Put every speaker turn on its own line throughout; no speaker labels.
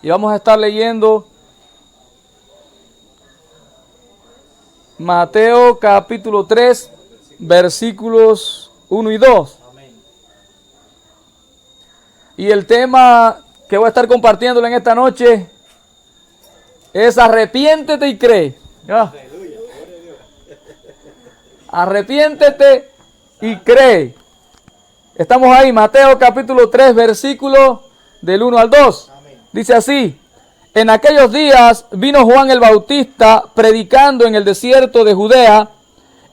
Y vamos a estar leyendo Mateo capítulo 3, versículos 1 y 2. Y el tema que voy a estar compartiéndole en esta noche es arrepiéntete y cree. ¿Ya? Arrepiéntete y cree. Estamos ahí, Mateo capítulo 3, versículo del 1 al 2. Dice así: en aquellos días vino Juan el Bautista predicando en el desierto de Judea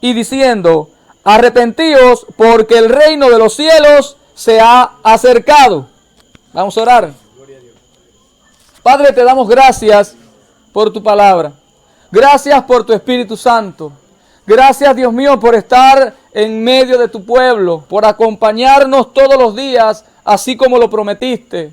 y diciendo: arrepentíos, porque el reino de los cielos se ha acercado. Vamos a orar. Padre, te damos gracias por tu palabra. Gracias por tu Espíritu Santo. Gracias, Dios mío, por estar en medio de tu pueblo, por acompañarnos todos los días, así como lo prometiste.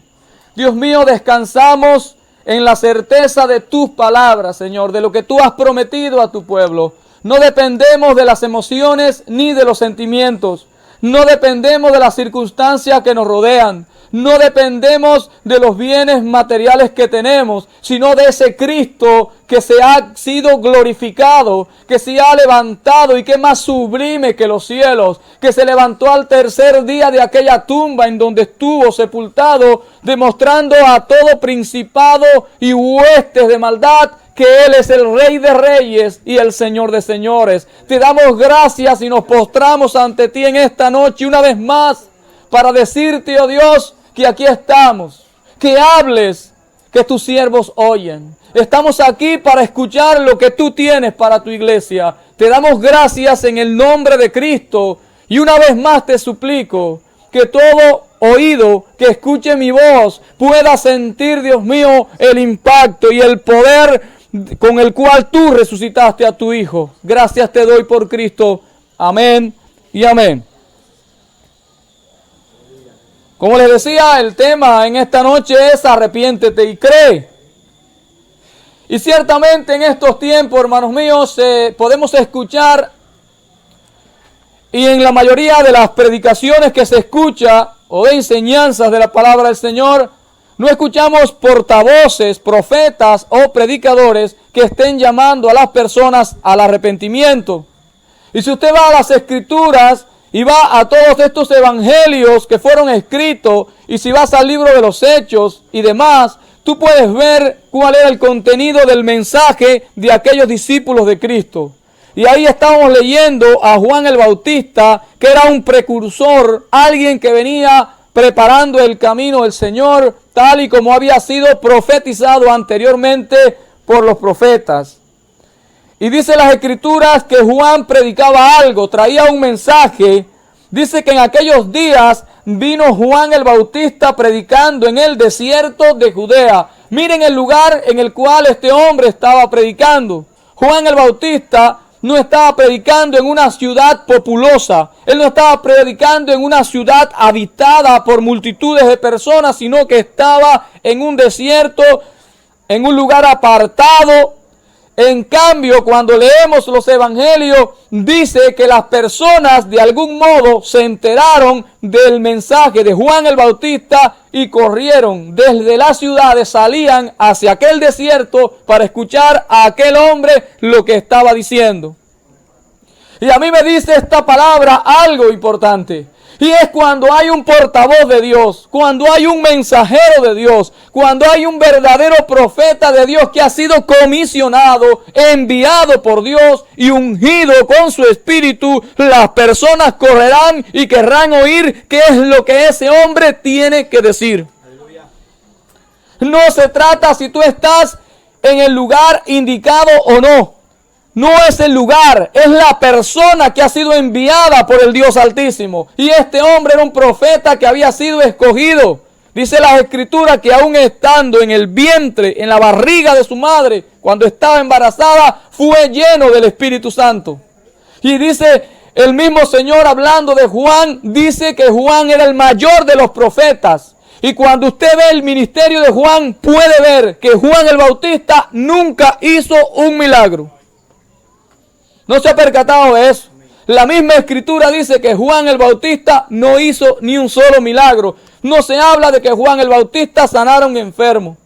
Dios mío, descansamos en la certeza de tus palabras, Señor, de lo que tú has prometido a tu pueblo. No dependemos de las emociones ni de los sentimientos. No dependemos de las circunstancias que nos rodean. No dependemos de los bienes materiales que tenemos, sino de ese Cristo que se ha sido glorificado, que se ha levantado y que es más sublime que los cielos, que se levantó al tercer día de aquella tumba en donde estuvo sepultado, demostrando a todo principado y huestes de maldad que Él es el Rey de Reyes y el Señor de Señores. Te damos gracias y nos postramos ante ti en esta noche una vez más para decirte, oh Dios, que aquí estamos, que hables, que tus siervos oyen. Estamos aquí para escuchar lo que tú tienes para tu iglesia. Te damos gracias en el nombre de Cristo y una vez más te suplico que todo oído que escuche mi voz pueda sentir, Dios mío, el impacto y el poder con el cual tú resucitaste a tu Hijo. Gracias te doy por Cristo. Amén y amén. Como les decía, el tema en esta noche es arrepiéntete y cree. Y ciertamente en estos tiempos, hermanos míos, podemos escuchar, y en la mayoría de las predicaciones que se escucha o de enseñanzas de la palabra del Señor, no escuchamos portavoces, profetas o predicadores que estén llamando a las personas al arrepentimiento. Y si usted va a las Escrituras y va a todos estos evangelios que fueron escritos, y si vas al libro de los Hechos y demás, tú puedes ver cuál era el contenido del mensaje de aquellos discípulos de Cristo. Y ahí estábamos leyendo a Juan el Bautista, que era un precursor, alguien que venía preparando el camino del Señor, tal y como había sido profetizado anteriormente por los profetas. Y dice las Escrituras que Juan predicaba algo, traía un mensaje. Dice que en aquellos días vino Juan el Bautista predicando en el desierto de Judea. Miren el lugar en el cual este hombre estaba predicando. Juan el Bautista no estaba predicando en una ciudad populosa. Él no estaba predicando en una ciudad habitada por multitudes de personas, sino que estaba en un desierto, en un lugar apartado. En cambio, cuando leemos los evangelios, dice que las personas de algún modo se enteraron del mensaje de Juan el Bautista y corrieron desde las ciudades, salían hacia aquel desierto para escuchar a aquel hombre lo que estaba diciendo. Y a mí me dice esta palabra algo importante. Y es cuando hay un portavoz de Dios, cuando hay un mensajero de Dios, cuando hay un verdadero profeta de Dios que ha sido comisionado, enviado por Dios y ungido con su espíritu, las personas correrán y querrán oír qué es lo que ese hombre tiene que decir. Aleluya. No se trata si tú estás en el lugar indicado o no. No es el lugar, es la persona que ha sido enviada por el Dios Altísimo. Y este hombre era un profeta que había sido escogido. Dice las Escrituras que aún estando en el vientre, en la barriga de su madre, cuando estaba embarazada, fue lleno del Espíritu Santo. Y dice el mismo Señor, hablando de Juan, dice que Juan era el mayor de los profetas. Y cuando usted ve el ministerio de Juan, puede ver que Juan el Bautista nunca hizo un milagro. ¿No se ha percatado de eso? La misma Escritura dice que Juan el Bautista no hizo ni un solo milagro. No se habla de que Juan el Bautista sanara a un enfermo.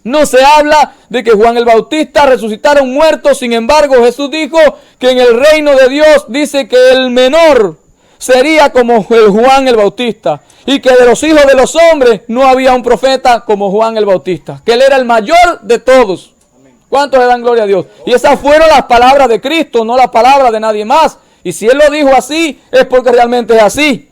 No se habla de que Juan el Bautista resucitara un muerto. Sin embargo, Jesús dijo que en el reino de Dios dice que el menor sería como el Juan el Bautista. Y que de los hijos de los hombres no había un profeta como Juan el Bautista. Que él era el mayor de todos. ¿Cuántos le dan gloria a Dios? Y esas fueron las palabras de Cristo, no las palabras de nadie más. Y si él lo dijo así, es porque realmente es así.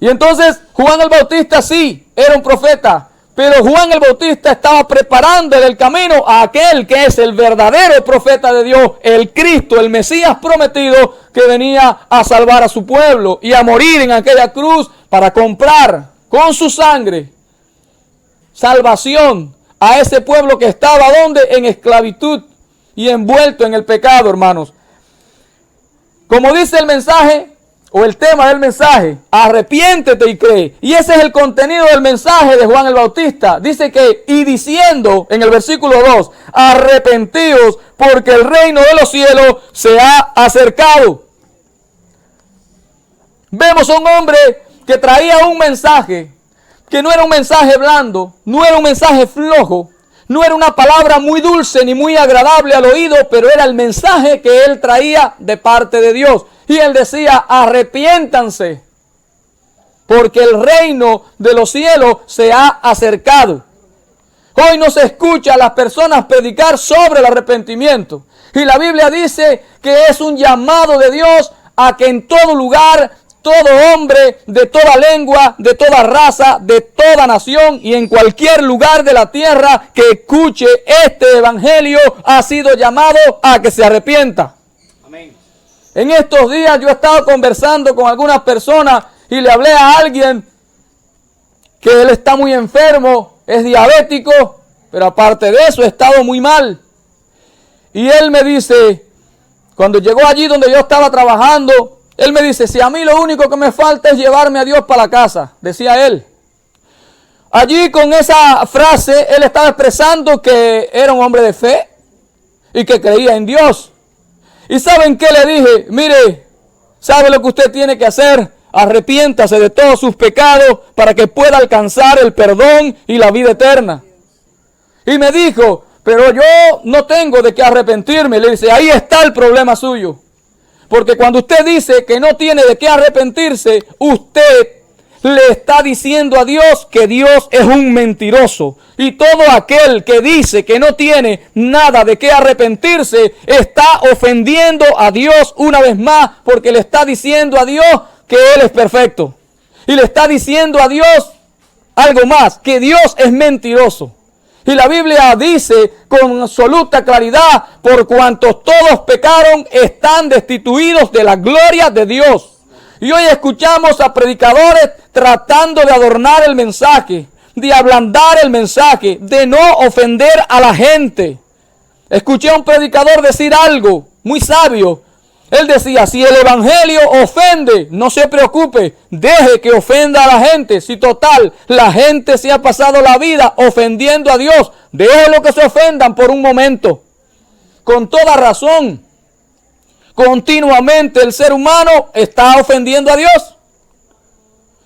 Y entonces Juan el Bautista sí, era un profeta. Pero Juan el Bautista estaba preparando el camino a aquel que es el verdadero profeta de Dios, el Cristo, el Mesías prometido, que venía a salvar a su pueblo y a morir en aquella cruz para comprar con su sangre salvación a ese pueblo que estaba ¿dónde? En esclavitud y envuelto en el pecado, hermanos. Como dice el mensaje, o el tema del mensaje, arrepiéntete y cree. Y ese es el contenido del mensaje de Juan el Bautista. Dice que, y diciendo en el versículo 2, arrepentíos porque el reino de los cielos se ha acercado. Vemos a un hombre que traía un mensaje, que no era un mensaje blando, no era un mensaje flojo, no era una palabra muy dulce ni muy agradable al oído, pero era el mensaje que él traía de parte de Dios. Y él decía, arrepiéntanse, porque el reino de los cielos se ha acercado. Hoy no se escucha a las personas predicar sobre el arrepentimiento. Y la Biblia dice que es un llamado de Dios a que en todo lugar, todo hombre, de toda lengua, de toda raza, de toda nación y en cualquier lugar de la tierra que escuche este evangelio, ha sido llamado a que se arrepienta. Amén. En estos días yo he estado conversando con algunas personas y le hablé a alguien que él está muy enfermo, es diabético, pero aparte de eso he estado muy mal. Y él me dice, cuando llegó allí donde yo estaba trabajando, él me dice, si a mí lo único que me falta es llevarme a Dios para la casa, decía él. Allí con esa frase él estaba expresando que era un hombre de fe y que creía en Dios. ¿Y saben qué le dije? Mire, ¿sabe lo que usted tiene que hacer? Arrepiéntase de todos sus pecados para que pueda alcanzar el perdón y la vida eterna. Y me dijo, pero yo no tengo de qué arrepentirme. Le dice, ahí está el problema suyo. Porque cuando usted dice que no tiene de qué arrepentirse, usted le está diciendo a Dios que Dios es un mentiroso. Y todo aquel que dice que no tiene nada de qué arrepentirse, está ofendiendo a Dios una vez más, porque le está diciendo a Dios que Él es perfecto. Y le está diciendo a Dios algo más, que Dios es mentiroso. Y la Biblia dice con absoluta claridad, por cuantos todos pecaron, están destituidos de la gloria de Dios. Y hoy escuchamos a predicadores tratando de adornar el mensaje, de ablandar el mensaje, de no ofender a la gente. Escuché a un predicador decir algo muy sabio. Él decía, si el evangelio ofende, no se preocupe, deje que ofenda a la gente. Si total, la gente se ha pasado la vida ofendiendo a Dios, déjelo que se ofendan por un momento. Con toda razón. Continuamente el ser humano está ofendiendo a Dios.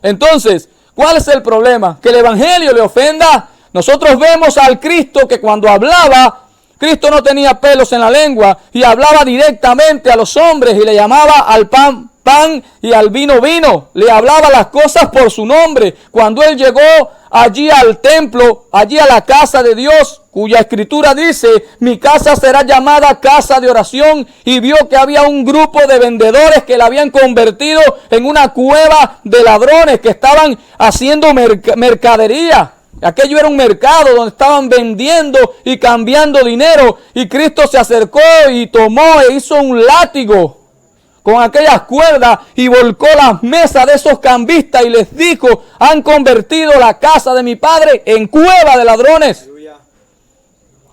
Entonces, ¿cuál es el problema? ¿Que el evangelio le ofenda? Nosotros vemos al Cristo que cuando hablaba, Cristo no tenía pelos en la lengua y hablaba directamente a los hombres y le llamaba al pan, pan y al vino, vino. Le hablaba las cosas por su nombre. Cuando él llegó allí al templo, allí a la casa de Dios, cuya escritura dice, mi casa será llamada casa de oración, y vio que había un grupo de vendedores que la habían convertido en una cueva de ladrones que estaban haciendo mercadería. Aquello era un mercado donde estaban vendiendo y cambiando dinero, y Cristo se acercó y tomó e hizo un látigo con aquellas cuerdas y volcó las mesas de esos cambistas y les dijo, han convertido la casa de mi padre en cueva de ladrones.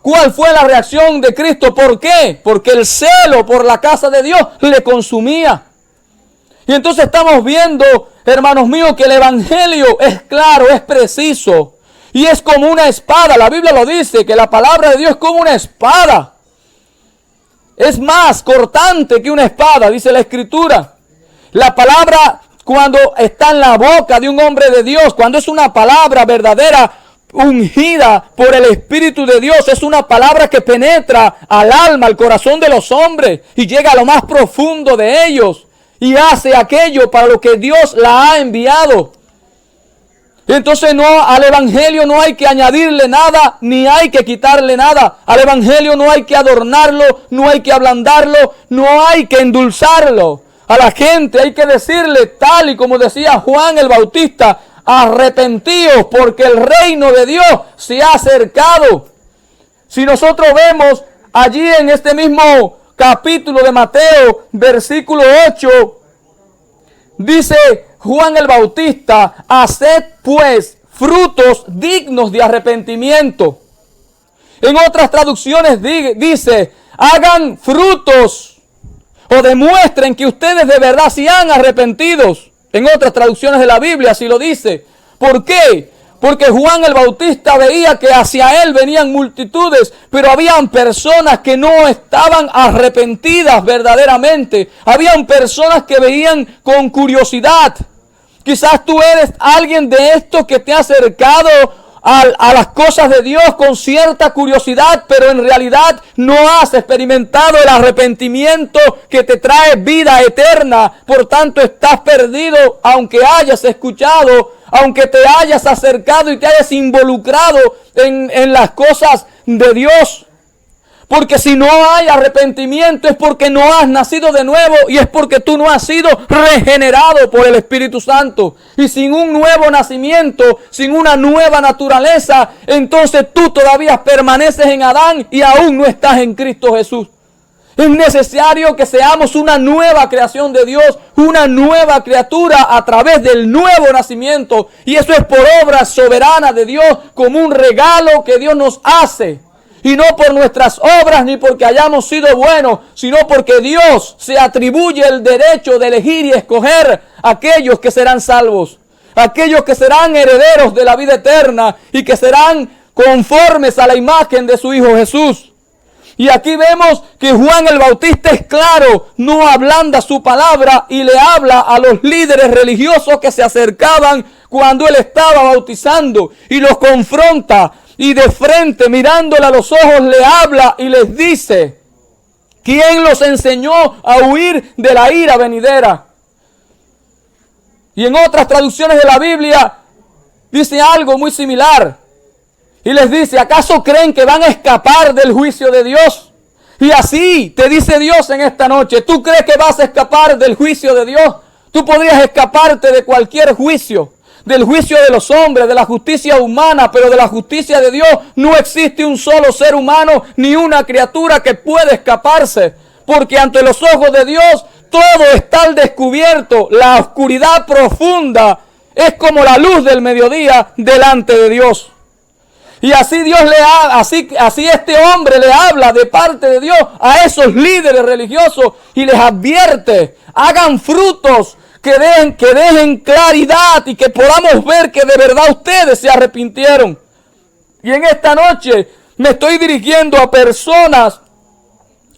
¿Cuál fue la reacción de Cristo? ¿Por qué? Porque el celo por la casa de Dios le consumía. Y entonces estamos viendo, hermanos míos, que el evangelio es claro, es preciso y es como una espada. La Biblia lo dice, que la palabra de Dios es como una espada. Es más cortante que una espada, dice la Escritura. La palabra, cuando está en la boca de un hombre de Dios, cuando es una palabra verdadera, ungida por el Espíritu de Dios. Es una palabra que penetra al alma, al corazón de los hombres y llega a lo más profundo de ellos y hace aquello para lo que Dios la ha enviado. Entonces al Evangelio no hay que añadirle nada, ni hay que quitarle nada. Al Evangelio no hay que adornarlo, no hay que ablandarlo, no hay que endulzarlo. A la gente hay que decirle, tal y como decía Juan el Bautista, arrepentíos porque el reino de Dios se ha acercado. Si nosotros vemos allí en este mismo capítulo de Mateo, versículo 8, dice Juan el Bautista, haced pues frutos dignos de arrepentimiento. En otras traducciones dice, hagan frutos o demuestren que ustedes de verdad se han arrepentido. En otras traducciones de la Biblia así lo dice. ¿Por qué? Porque Juan el Bautista veía que hacia él venían multitudes, pero habían personas que no estaban arrepentidas verdaderamente. Habían personas que veían con curiosidad. Quizás tú eres alguien de estos que te ha acercado a las cosas de Dios con cierta curiosidad, pero en realidad no has experimentado el arrepentimiento que te trae vida eterna. Por tanto, estás perdido, aunque hayas escuchado, aunque te hayas acercado y te hayas involucrado en las cosas de Dios. Porque si no hay arrepentimiento es porque no has nacido de nuevo y es porque tú no has sido regenerado por el Espíritu Santo. Y sin un nuevo nacimiento, sin una nueva naturaleza, entonces tú todavía permaneces en Adán y aún no estás en Cristo Jesús. Es necesario que seamos una nueva creación de Dios, una nueva criatura a través del nuevo nacimiento. Y eso es por obra soberana de Dios, como un regalo que Dios nos hace. Y no por nuestras obras ni porque hayamos sido buenos, sino porque Dios se atribuye el derecho de elegir y escoger a aquellos que serán salvos, aquellos que serán herederos de la vida eterna y que serán conformes a la imagen de su Hijo Jesús. Y aquí vemos que Juan el Bautista es claro, no ablanda su palabra y le habla a los líderes religiosos que se acercaban cuando él estaba bautizando y los confronta. Y de frente, mirándole a los ojos, le habla y les dice, ¿quién los enseñó a huir de la ira venidera? Y en otras traducciones de la Biblia dice algo muy similar. Y les dice, ¿acaso creen que van a escapar del juicio de Dios? Y así te dice Dios en esta noche, ¿tú crees que vas a escapar del juicio de Dios? Tú podrías escaparte de cualquier juicio. Del juicio de los hombres, de la justicia humana, pero de la justicia de Dios no existe un solo ser humano ni una criatura que pueda escaparse, porque ante los ojos de Dios todo está al descubierto. La oscuridad profunda es como la luz del mediodía delante de Dios. Y así Dios así este hombre le habla de parte de Dios a esos líderes religiosos y les advierte, hagan frutos que dejen claridad y que podamos ver que de verdad ustedes se arrepintieron. Y en esta noche me estoy dirigiendo a personas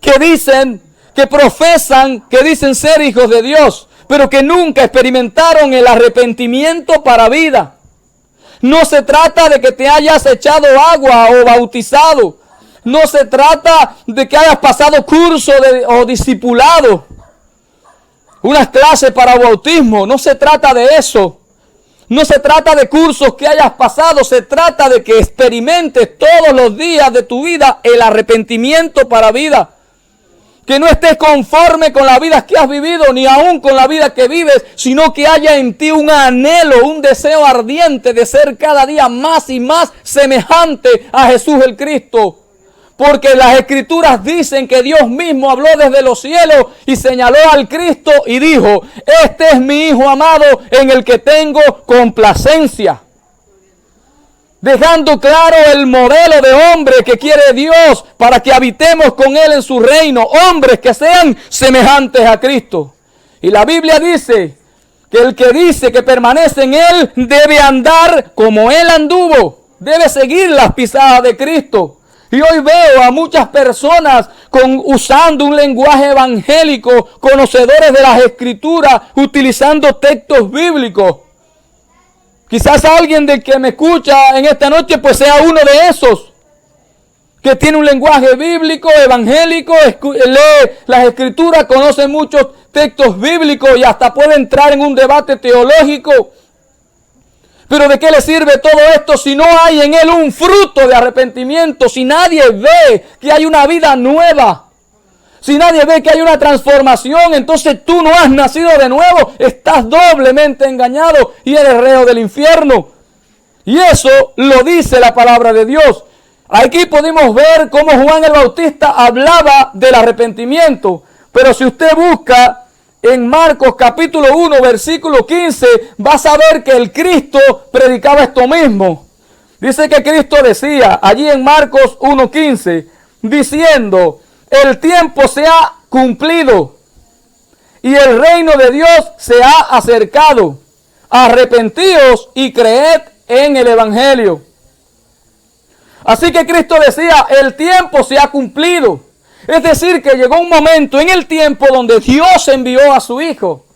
que dicen, que profesan, que dicen ser hijos de Dios, pero que nunca experimentaron el arrepentimiento para vida. No se trata de que te hayas echado agua o bautizado. No se trata de que hayas pasado curso o discipulado. Unas clases para bautismo. No se trata de eso. No se trata de cursos que hayas pasado. Se trata de que experimentes todos los días de tu vida el arrepentimiento para vida. Que no estés conforme con la vida que has vivido, ni aún con la vida que vives, sino que haya en ti un anhelo, un deseo ardiente de ser cada día más y más semejante a Jesús el Cristo. Porque las Escrituras dicen que Dios mismo habló desde los cielos y señaló al Cristo y dijo, este es mi Hijo amado en el que tengo complacencia. Dejando claro el modelo de hombre que quiere Dios para que habitemos con Él en su reino. Hombres que sean semejantes a Cristo. Y la Biblia dice que el que dice que permanece en Él debe andar como Él anduvo. Debe seguir las pisadas de Cristo. Y hoy veo a muchas personas usando un lenguaje evangélico, conocedores de las Escrituras, utilizando textos bíblicos. Quizás alguien del que me escucha en esta noche pues sea uno de esos que tiene un lenguaje bíblico, evangélico, lee las escrituras, conoce muchos textos bíblicos y hasta puede entrar en un debate teológico. Pero ¿de qué le sirve todo esto si no hay en él un fruto de arrepentimiento? Si nadie ve que hay una vida nueva, si nadie ve que hay una transformación, entonces tú no has nacido de nuevo, estás doblemente engañado y eres reo del infierno. Y eso lo dice la palabra de Dios. Aquí pudimos ver cómo Juan el Bautista hablaba del arrepentimiento. Pero si usted busca en Marcos capítulo 1 versículo 15, vas a ver que el Cristo predicaba esto mismo. Dice que Cristo decía allí en Marcos 1:15, diciendo: el tiempo se ha cumplido y el reino de Dios se ha acercado. Arrepentíos y creed en el Evangelio. Así que Cristo decía, el tiempo se ha cumplido. Es decir, que llegó un momento en el tiempo donde Dios envió a su Hijo.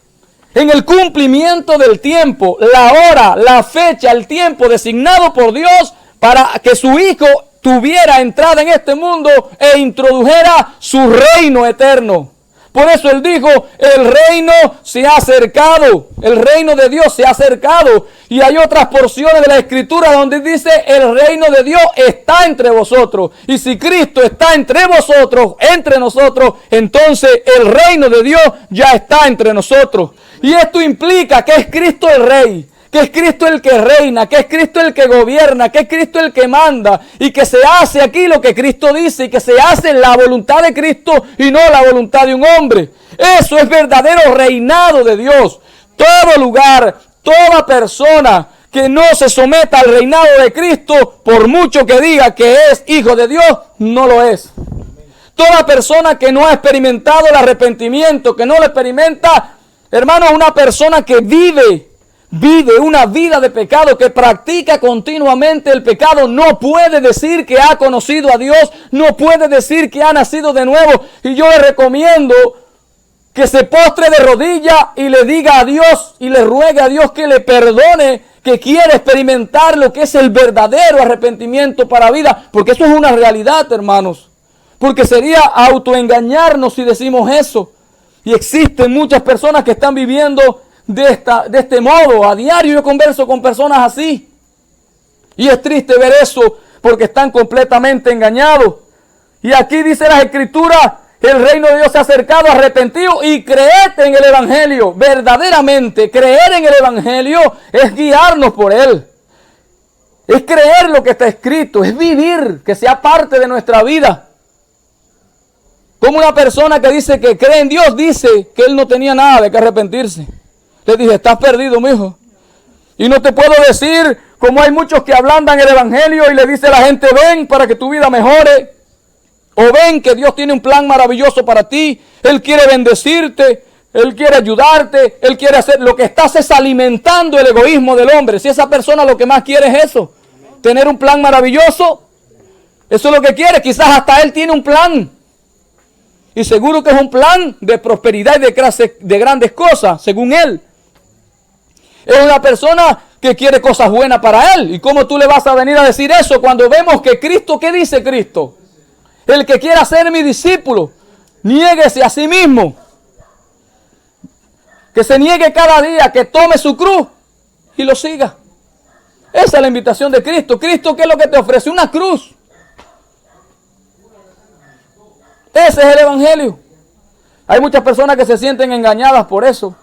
En el cumplimiento del tiempo, la hora, la fecha, el tiempo designado por Dios para que su Hijo tuviera entrada en este mundo e introdujera su reino eterno. Por eso Él dijo, el reino se ha acercado, el reino de Dios se ha acercado. Y hay otras porciones de la Escritura donde dice, el reino de Dios está entre vosotros. Y si Cristo está entre vosotros, entre nosotros, entonces el reino de Dios ya está entre nosotros. Y esto implica que es Cristo el Rey, que es Cristo el que reina, que es Cristo el que gobierna, que es Cristo el que manda, y que se hace aquí lo que Cristo dice, y que se hace la voluntad de Cristo y no la voluntad de un hombre. Eso es verdadero reinado de Dios. Todo lugar, toda persona que no se someta al reinado de Cristo, por mucho que diga que es hijo de Dios, no lo es. Toda persona que no ha experimentado el arrepentimiento, que no lo experimenta, hermano, una persona que vive una vida de pecado, que practica continuamente el pecado, no puede decir que ha conocido a Dios, no puede decir que ha nacido de nuevo. Y yo le recomiendo que se postre de rodillas y le diga a Dios y le ruegue a Dios que le perdone, que quiere experimentar lo que es el verdadero arrepentimiento para vida, porque eso es una realidad, hermanos. Porque sería autoengañarnos si decimos eso. Y existen muchas personas que están viviendo de este modo. A diario yo converso con personas así. Y es triste ver eso porque están completamente engañados. Y aquí dice las Escrituras, el reino de Dios se ha acercado, arrepentido y creed en el Evangelio. Verdaderamente, creer en el Evangelio es guiarnos por él. Es creer lo que está escrito, es vivir, que sea parte de nuestra vida. Como una persona que dice que cree en Dios, dice que él no tenía nada de que arrepentirse. Le dije, estás perdido, mijo. Y no te puedo decir, como hay muchos que ablandan el Evangelio y le dice a la gente, ven para que tu vida mejore. O ven que Dios tiene un plan maravilloso para ti. Él quiere bendecirte, Él quiere ayudarte, Él quiere hacer. Lo que estás es alimentando el egoísmo del hombre. Si esa persona lo que más quiere es eso, tener un plan maravilloso, eso es lo que quiere. Quizás hasta él tiene un plan. Y seguro que es un plan de prosperidad y de grandes cosas, según él. Es una persona que quiere cosas buenas para él. ¿Y cómo tú le vas a venir a decir eso cuando vemos que Cristo, ¿qué dice Cristo? El que quiera ser mi discípulo, niéguese a sí mismo. Que se niegue cada día, que tome su cruz y lo siga. Esa es la invitación de Cristo. Cristo, ¿qué es lo que te ofrece? Una cruz. Ese es el Evangelio. Hay muchas personas que se sienten engañadas por eso.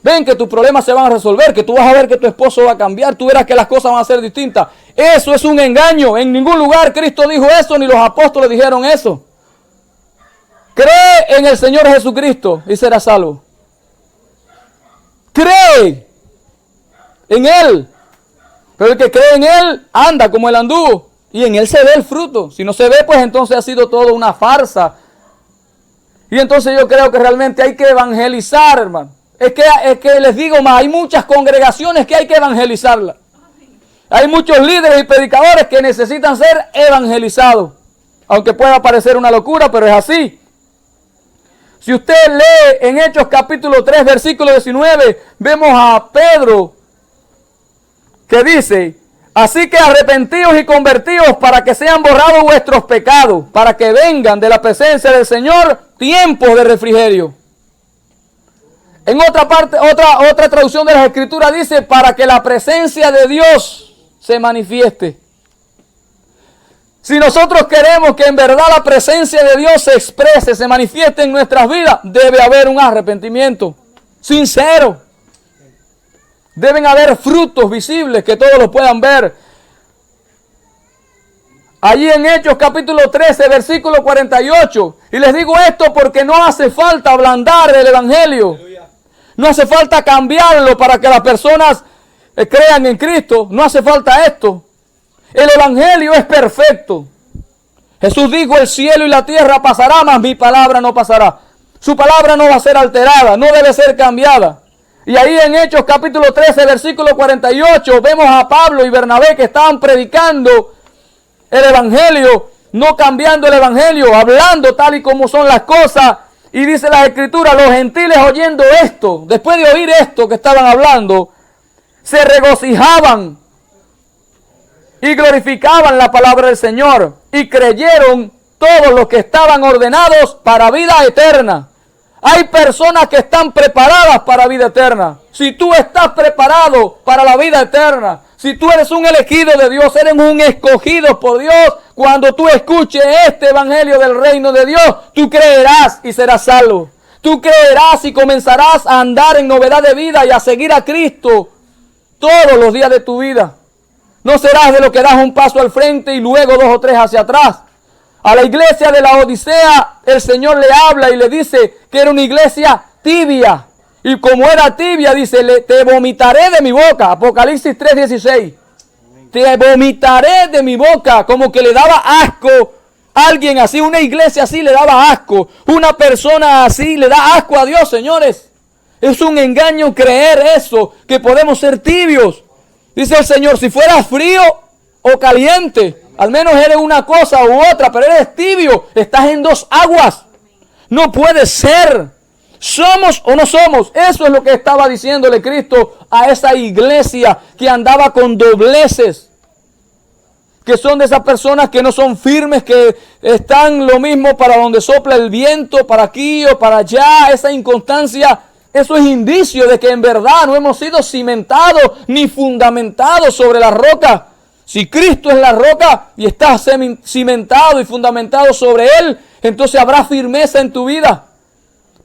Ven que tus problemas se van a resolver, que tú vas a ver que tu esposo va a cambiar, tú verás que las cosas van a ser distintas. Eso es un engaño. En ningún lugar Cristo dijo eso, ni los apóstoles dijeron eso. Cree en el Señor Jesucristo y serás salvo. Cree en Él. Pero el que cree en Él anda como Él anduvo. Y en Él se ve el fruto. Si no se ve, pues entonces ha sido todo una farsa. Y entonces yo creo que realmente hay que evangelizar, hermano. Es que les digo más, hay muchas congregaciones que hay que evangelizarlas. Hay muchos líderes y predicadores que necesitan ser evangelizados. Aunque pueda parecer una locura, pero es así. Si usted lee en Hechos capítulo 3, versículo 19, vemos a Pedro que dice: así que arrepentíos y convertíos para que sean borrados vuestros pecados, para que vengan de la presencia del Señor tiempos de refrigerio. En otra parte, otra traducción de las Escrituras dice: para que la presencia de Dios se manifieste. Si nosotros queremos que en verdad la presencia de Dios se exprese, se manifieste en nuestras vidas, debe haber un arrepentimiento sincero. Deben haber frutos visibles que todos lo puedan ver. Allí en Hechos capítulo 13, versículo 48. Y les digo esto porque no hace falta ablandar el Evangelio. No hace falta cambiarlo para que las personas crean en Cristo. No hace falta esto. El Evangelio es perfecto. Jesús dijo: el cielo y la tierra pasará, mas mi palabra no pasará. Su palabra no va a ser alterada, no debe ser cambiada. Y ahí en Hechos capítulo 13, versículo 48, vemos a Pablo y Bernabé que estaban predicando el Evangelio, no cambiando el Evangelio, hablando tal y como son las cosas. Y dice la Escritura: los gentiles oyendo esto, después de oír esto que estaban hablando, se regocijaban y glorificaban la palabra del Señor, y creyeron todos los que estaban ordenados para vida eterna. Hay personas que están preparadas para vida eterna. Si tú estás preparado para la vida eterna, si tú eres un elegido de Dios, eres un escogido por Dios, cuando tú escuches este Evangelio del reino de Dios, tú creerás y serás salvo. Tú creerás y comenzarás a andar en novedad de vida y a seguir a Cristo todos los días de tu vida. No serás de lo que das un paso al frente y luego 2 o 3 hacia atrás. A la iglesia de la Odisea, el Señor le habla y le dice que era una iglesia tibia. Y como era tibia, dice: te vomitaré de mi boca. Apocalipsis 3:16. Te vomitaré de mi boca. Como que le daba asco a alguien así. Una iglesia así le daba asco. Una persona así le da asco a Dios, señores. Es un engaño creer eso, que podemos ser tibios. Dice el Señor: si fueras frío o caliente, al menos eres una cosa u otra, pero eres tibio, estás en 2 aguas. No puede ser. ¿Somos o no somos? Eso es lo que estaba diciéndole Cristo a esa iglesia que andaba con dobleces. Que son de esas personas que no son firmes, que están lo mismo para donde sopla el viento, para aquí o para allá. Esa inconstancia, eso es indicio de que en verdad no hemos sido cimentados ni fundamentados sobre la roca. Si Cristo es la roca y estás cimentado y fundamentado sobre Él, entonces habrá firmeza en tu vida.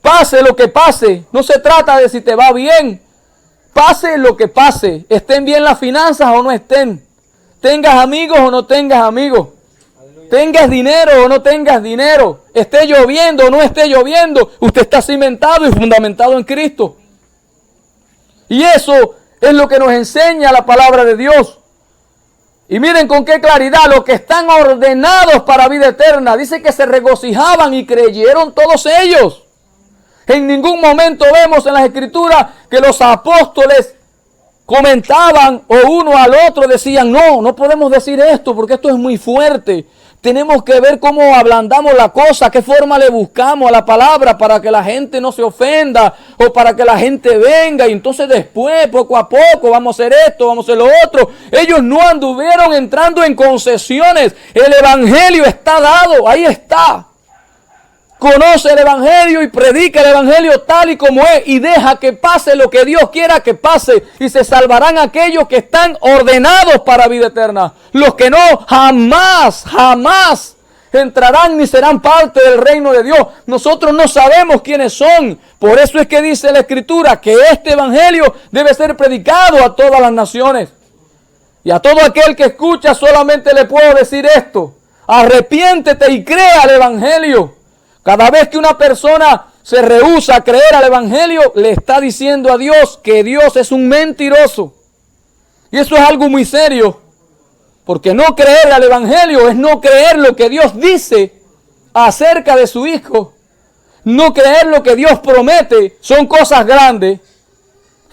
Pase lo que pase, no se trata de si te va bien. Pase lo que pase, estén bien las finanzas o no estén. Tengas amigos o no tengas amigos. Tengas dinero o no tengas dinero. Esté lloviendo o no esté lloviendo. Usted está cimentado y fundamentado en Cristo. Y eso es lo que nos enseña la palabra de Dios. Y miren con qué claridad: los que están ordenados para vida eterna. Dice que se regocijaban y creyeron todos ellos. En ningún momento vemos en las Escrituras que los apóstoles comentaban o uno al otro decían: no podemos decir esto porque esto es muy fuerte. Tenemos que ver cómo ablandamos la cosa, qué forma le buscamos a la palabra para que la gente no se ofenda o para que la gente venga. Y entonces después, poco a poco, vamos a hacer esto, vamos a hacer lo otro. Ellos no anduvieron entrando en concesiones. El Evangelio está dado, ahí está. Conoce el Evangelio y predica el Evangelio tal y como es y deja que pase lo que Dios quiera que pase, y se salvarán aquellos que están ordenados para vida eterna. Los que no, jamás entrarán ni serán parte del reino de Dios. Nosotros no sabemos quiénes son. Por eso es que dice la Escritura que este Evangelio debe ser predicado a todas las naciones. Y a todo aquel que escucha solamente le puedo decir esto: arrepiéntete y crea el Evangelio. Cada vez que una persona se rehúsa a creer al Evangelio, le está diciendo a Dios que Dios es un mentiroso. Y eso es algo muy serio. Porque no creer al Evangelio es no creer lo que Dios dice acerca de su Hijo. No creer lo que Dios promete. Son cosas grandes.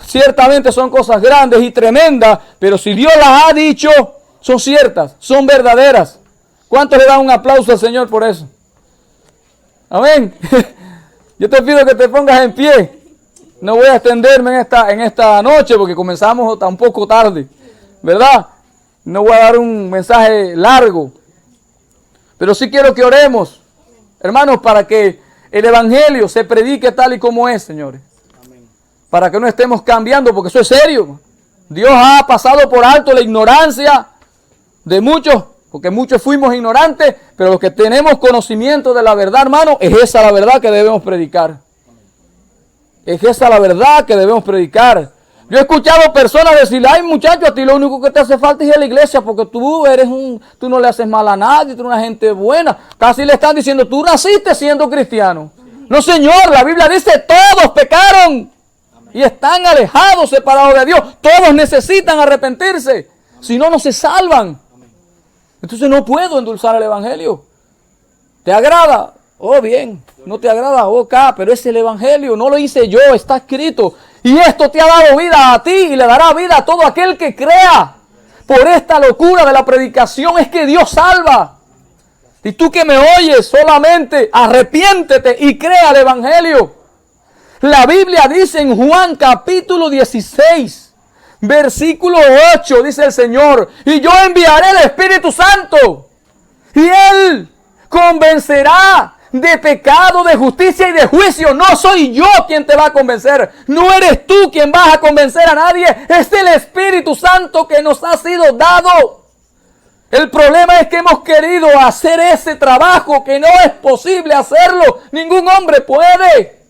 Ciertamente son cosas grandes y tremendas. Pero si Dios las ha dicho, son ciertas, son verdaderas. ¿Cuántos le dan un aplauso al Señor por eso? Amén. Yo te pido que te pongas en pie. No voy a extenderme en esta noche porque comenzamos un poco tarde. ¿verdad? No voy a dar un mensaje largo, pero sí quiero que oremos, hermanos, para que el evangelio se predique tal y como es, señores. Amén. Para que no estemos cambiando, porque eso es serio. Dios ha pasado por alto la ignorancia de muchos, porque muchos fuimos ignorantes, pero los que tenemos conocimiento de la verdad, hermano, es esa la verdad que debemos predicar. Es esa la verdad que debemos predicar. Yo he escuchado personas decir, ay muchacho, a ti lo único que te hace falta es ir a la iglesia, porque tú no le haces mal a nadie, tú eres una gente buena. Casi le están diciendo, tú naciste siendo cristiano. No, señor, la Biblia dice, todos pecaron y están alejados, separados de Dios. Todos necesitan arrepentirse, si no, no se salvan. Entonces no puedo endulzar el evangelio. ¿Te agrada? Oh, bien. No te agrada, ok, pero es el evangelio, no lo hice yo, está escrito. Y esto te ha dado vida a ti y le dará vida a todo aquel que crea. Por esta locura de la predicación es que Dios salva. Y tú que me oyes, solamente arrepiéntete y crea el evangelio. La Biblia dice en Juan capítulo 16, versículo 8, dice el Señor, y yo enviaré el Espíritu Santo, y Él convencerá de pecado, de justicia y de juicio. No soy yo quien te va a convencer. No eres tú quien vas a convencer a nadie. Es el Espíritu Santo que nos ha sido dado. El problema es que hemos querido hacer ese trabajo que no es posible hacerlo. Ningún hombre puede.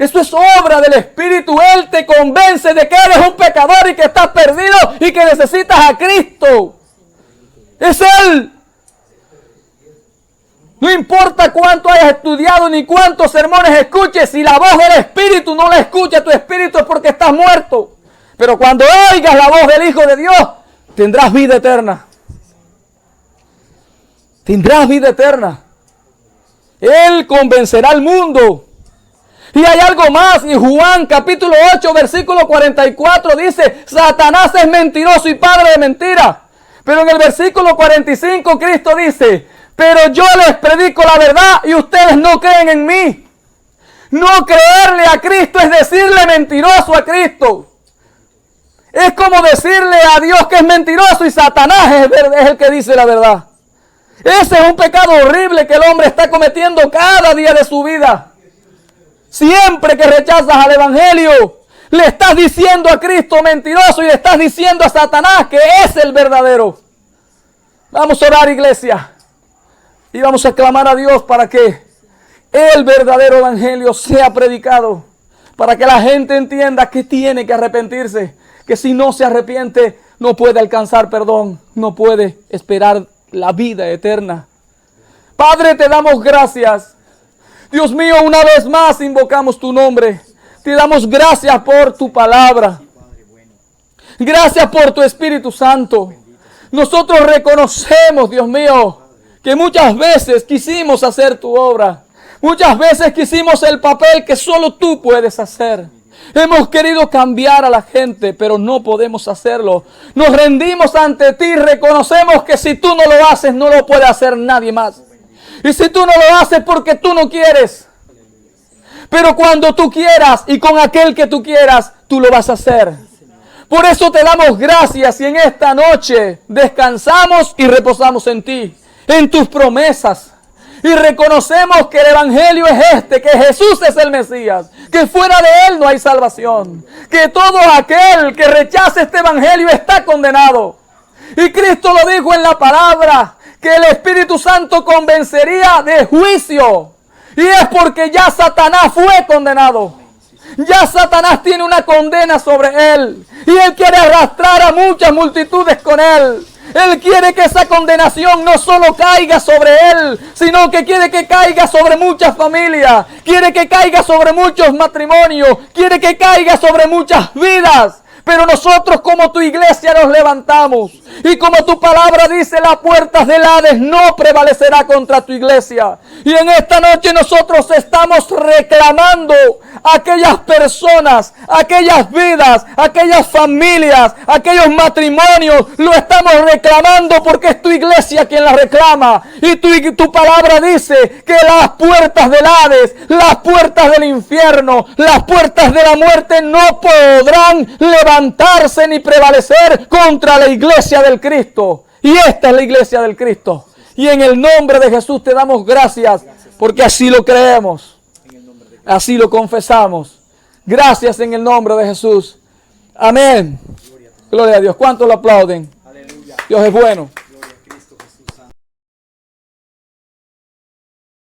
Eso es obra del Espíritu. Él te convence de que eres un pecador y que estás perdido y que necesitas a Cristo. Es Él. No importa cuánto hayas estudiado ni cuántos sermones escuches, si la voz del Espíritu no la escucha tu espíritu es porque estás muerto. Pero cuando oigas la voz del Hijo de Dios, tendrás vida eterna. Tendrás vida eterna. Él convencerá al mundo. Y hay algo más. En Juan capítulo 8, versículo 44 dice, Satanás es mentiroso y padre de mentira. Pero en el versículo 45 Cristo dice, pero yo les predico la verdad y ustedes no creen en mí. No creerle a Cristo es decirle mentiroso a Cristo. Es como decirle a Dios que es mentiroso y Satanás es el que dice la verdad. Ese es un pecado horrible que el hombre está cometiendo cada día de su vida. Siempre que rechazas al evangelio, le estás diciendo a Cristo mentiroso y le estás diciendo a Satanás que es el verdadero. Vamos a orar, iglesia. Y vamos a clamar a Dios para que el verdadero evangelio sea predicado. Para que la gente entienda que tiene que arrepentirse. Que si no se arrepiente, no puede alcanzar perdón. No puede esperar la vida eterna. Padre, te damos gracias. Dios mío, una vez más invocamos tu nombre. Te damos gracias por tu palabra. Gracias por tu Espíritu Santo. Nosotros reconocemos, Dios mío, que muchas veces quisimos hacer tu obra. Muchas veces quisimos el papel que solo tú puedes hacer. Hemos querido cambiar a la gente, pero no podemos hacerlo. Nos rendimos ante ti y reconocemos que si tú no lo haces, no lo puede hacer nadie más. Y si tú no lo haces porque tú no quieres. Pero cuando tú quieras y con aquel que tú quieras, tú lo vas a hacer. Por eso te damos gracias y en esta noche descansamos y reposamos en ti, en tus promesas. Y reconocemos que el evangelio es este, que Jesús es el Mesías, que fuera de Él no hay salvación, que todo aquel que rechace este evangelio está condenado. Y Cristo lo dijo en la palabra, que el Espíritu Santo convencería de juicio. Y es porque ya Satanás fue condenado. Ya Satanás tiene una condena sobre él. Y él quiere arrastrar a muchas multitudes con él. Él quiere que esa condenación no solo caiga sobre él, sino que quiere que caiga sobre muchas familias. Quiere que caiga sobre muchos matrimonios. Quiere que caiga sobre muchas vidas. Pero nosotros como tu iglesia nos levantamos. Y como tu palabra dice, las puertas del Hades no prevalecerá contra tu iglesia. Y en esta noche nosotros estamos reclamando aquellas personas, aquellas vidas, aquellas familias, aquellos matrimonios, lo estamos reclamando porque es tu iglesia quien la reclama. Y tu palabra dice que las puertas del Hades, las puertas del infierno, las puertas de la muerte no podrán levantarse ni prevalecer contra la iglesia del Cristo. Y esta es la iglesia del Cristo. Y en el nombre de Jesús te damos gracias porque así lo creemos. Así lo confesamos. Gracias en el nombre de Jesús. Amén. Gloria a Dios. ¿Cuántos lo aplauden? Dios es bueno.